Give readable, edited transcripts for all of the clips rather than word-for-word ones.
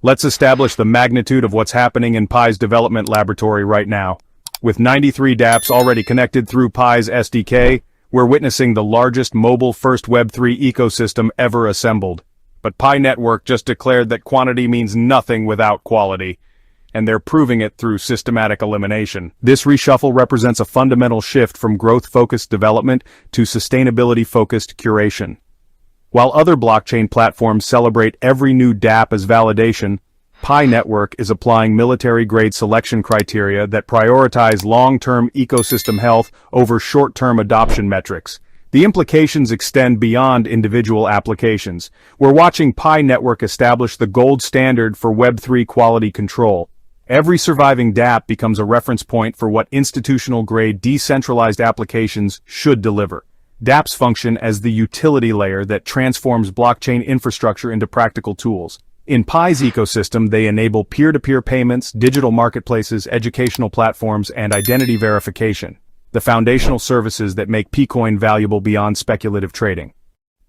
Let's establish the magnitude of what's happening in Pi's development laboratory right now. With 93 dApps already connected through Pi's SDK, we're witnessing the largest mobile-first Web3 ecosystem ever assembled. But Pi Network just declared that quantity means nothing without quality, and they're proving it through systematic elimination. This reshuffle represents a fundamental shift from growth-focused development to sustainability-focused curation. While other blockchain platforms celebrate every new dApp as validation, Pi Network is applying military-grade selection criteria that prioritize long-term ecosystem health over short-term adoption metrics. The implications extend beyond individual applications. We're watching Pi Network establish the gold standard for Web3 quality control. Every surviving dApp becomes a reference point for what institutional-grade decentralized applications should deliver. DApps function as the utility layer that transforms blockchain infrastructure into practical tools. In Pi's ecosystem, they enable peer-to-peer payments, digital marketplaces, educational platforms, and identity verification, the foundational services that make Picoin valuable beyond speculative trading.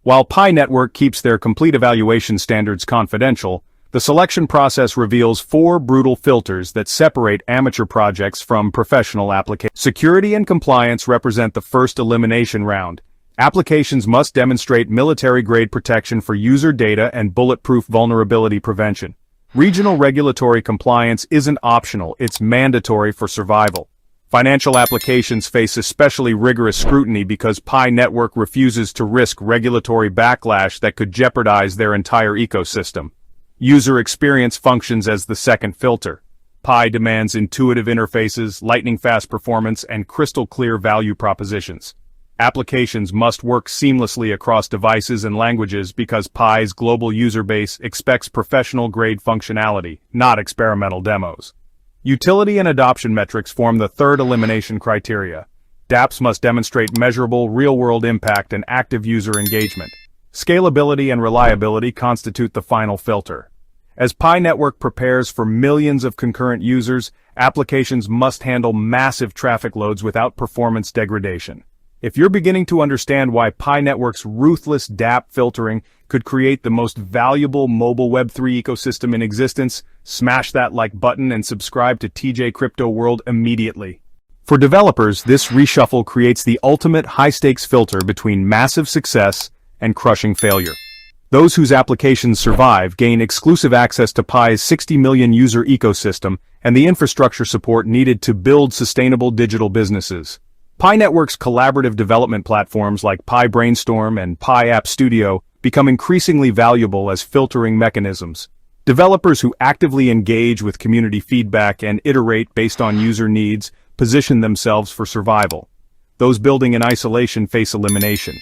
While Pi Network keeps their complete evaluation standards confidential, the selection process reveals 4 brutal filters that separate amateur projects from professional applications. Security and compliance represent the first elimination round. Applications must demonstrate military-grade protection for user data and bulletproof vulnerability prevention. Regional regulatory compliance isn't optional, it's mandatory for survival. Financial applications face especially rigorous scrutiny because Pi Network refuses to risk regulatory backlash that could jeopardize their entire ecosystem. User experience functions as the second filter. Pi demands intuitive interfaces, lightning-fast performance, and crystal-clear value propositions. Applications must work seamlessly across devices and languages because Pi's global user base expects professional-grade functionality, not experimental demos. Utility and adoption metrics form the third elimination criteria. DApps must demonstrate measurable, real-world impact and active user engagement. Scalability and reliability constitute the final filter. As Pi Network prepares for millions of concurrent users, applications must handle massive traffic loads without performance degradation. If you're beginning to understand why Pi Network's ruthless dApp filtering could create the most valuable mobile Web3 ecosystem in existence, smash that like button and subscribe to TJ Crypto World immediately. For developers, this reshuffle creates the ultimate high-stakes filter between massive success and crushing failure. Those whose applications survive gain exclusive access to Pi's 60 million user ecosystem and the infrastructure support needed to build sustainable digital businesses. Pi Network's collaborative development platforms like Pi Brainstorm and Pi App Studio become increasingly valuable as filtering mechanisms. Developers who actively engage with community feedback and iterate based on user needs position themselves for survival. Those building in isolation face elimination.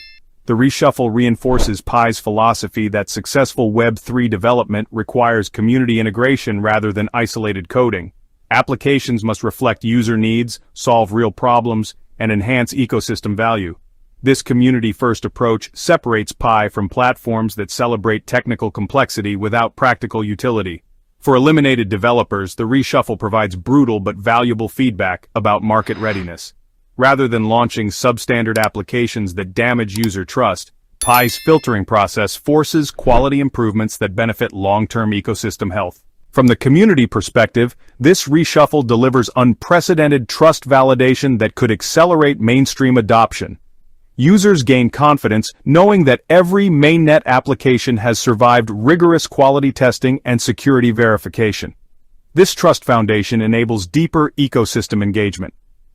The reshuffle reinforces Pi's philosophy that successful Web3 development requires community integration rather than isolated coding. Applications must reflect user needs, solve real problems, and enhance ecosystem value. This community-first approach separates Pi from platforms that celebrate technical complexity without practical utility. For eliminated developers, the reshuffle provides brutal but valuable feedback about market readiness. Rather than launching substandard applications that damage user trust, Pi's filtering process forces quality improvements that benefit long-term ecosystem health. From the community perspective, this reshuffle delivers unprecedented trust validation that could accelerate mainstream adoption. Users gain confidence knowing that every Mainnet application has survived rigorous quality testing and security verification. This trust foundation enables deeper ecosystem engagement.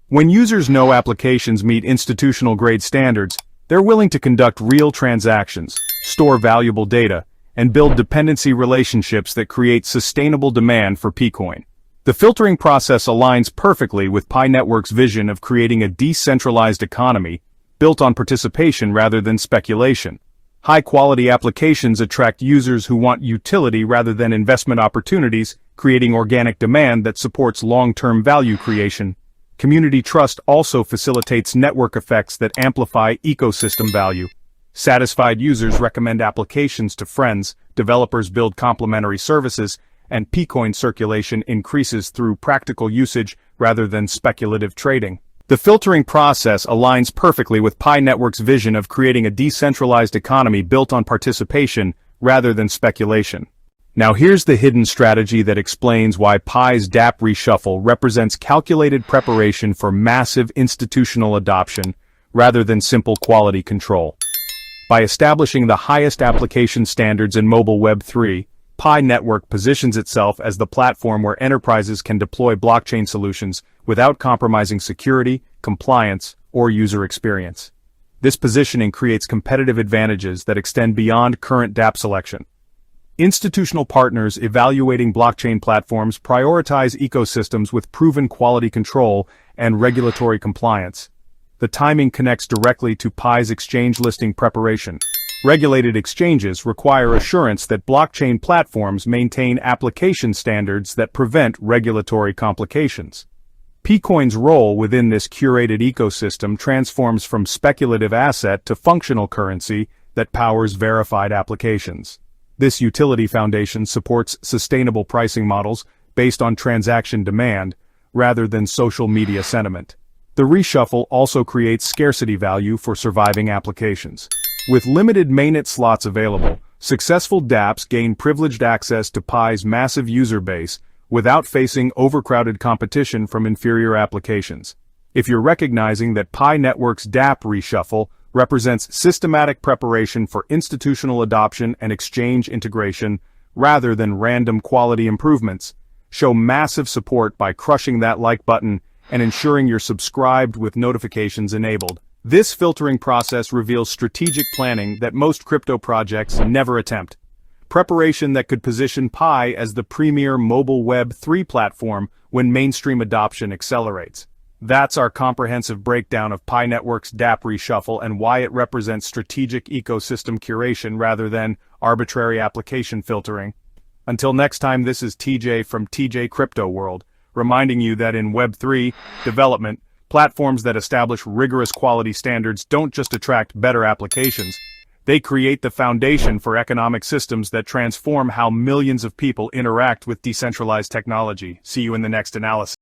When users know applications meet institutional-grade standards, they're willing to conduct real transactions, store valuable data, and build dependency relationships that create sustainable demand for Picoin. The filtering process aligns perfectly with Pi Network's vision of creating a decentralized economy built on participation rather than speculation. High-quality applications attract users who want utility rather than investment opportunities, creating organic demand that supports long-term value creation. Community trust also facilitates network effects that amplify ecosystem value. Satisfied users recommend applications to friends, developers build complementary services, and Picoin circulation increases through practical usage rather than speculative trading. The filtering process aligns perfectly with Pi Network's vision of creating a decentralized economy built on participation rather than speculation. Now here's the hidden strategy that explains why Pi's DApp reshuffle represents calculated preparation for massive institutional adoption rather than simple quality control. By establishing the highest application standards in mobile Web3, Pi Network positions itself as the platform where enterprises can deploy blockchain solutions without compromising security, compliance, or user experience. This positioning creates competitive advantages that extend beyond current DApp selection. Institutional partners evaluating blockchain platforms prioritize ecosystems with proven quality control and regulatory compliance. The timing connects directly to Pi's exchange listing preparation. Regulated exchanges require assurance that blockchain platforms maintain application standards that prevent regulatory complications. Picoin's role within this curated ecosystem transforms from speculative asset to functional currency that powers verified applications. This utility foundation supports sustainable pricing models based on transaction demand rather than social media sentiment. The reshuffle also creates scarcity value for surviving applications. With limited mainnet slots available, successful dApps gain privileged access to Pi's massive user base without facing overcrowded competition from inferior applications. If you're recognizing that Pi Network's DApp reshuffle represents systematic preparation for institutional adoption and exchange integration rather than random quality improvements, show massive support by crushing that like button and ensuring you're subscribed with notifications enabled. This filtering process reveals strategic planning that most crypto projects never attempt. Preparation that could position Pi as the premier mobile Web3 platform when mainstream adoption accelerates. That's our comprehensive breakdown of Pi Network's DApp reshuffle and why it represents strategic ecosystem curation rather than arbitrary application filtering. Until next time, this is TJ from TJ Crypto World, reminding you that in Web3 development, platforms that establish rigorous quality standards don't just attract better applications, they create the foundation for economic systems that transform how millions of people interact with decentralized technology. See you in the next analysis.